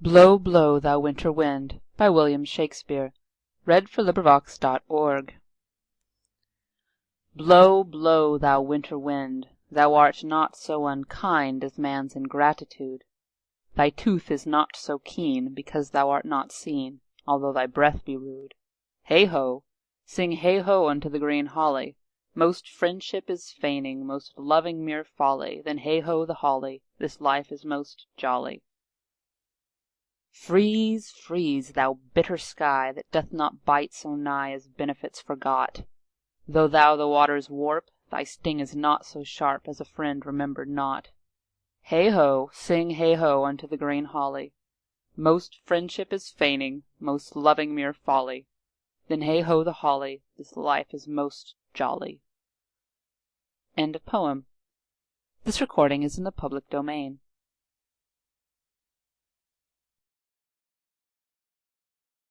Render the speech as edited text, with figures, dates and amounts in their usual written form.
Blow, blow, thou winter wind, by William Shakespeare. (read.for.librivox.org) Blow, blow, thou winter wind, thou art not so unkind as man's ingratitude. Thy tooth is not so keen, because thou art not seen, although thy breath be rude. Hey ho! Sing hey ho unto the green holly. Most friendship is feigning, most loving mere folly. Then hey ho the holly, this life is most jolly. Freeze, freeze, thou bitter sky, that doth not bite so nigh as benefits forgot. Though thou the waters warp, thy sting is not so sharp as a friend remembered not. Hey ho! Sing hey ho unto the green holly. Most friendship is feigning, most loving mere folly. Then hey ho the holly, this life is most jolly. End of poem. This recording is in the public domain.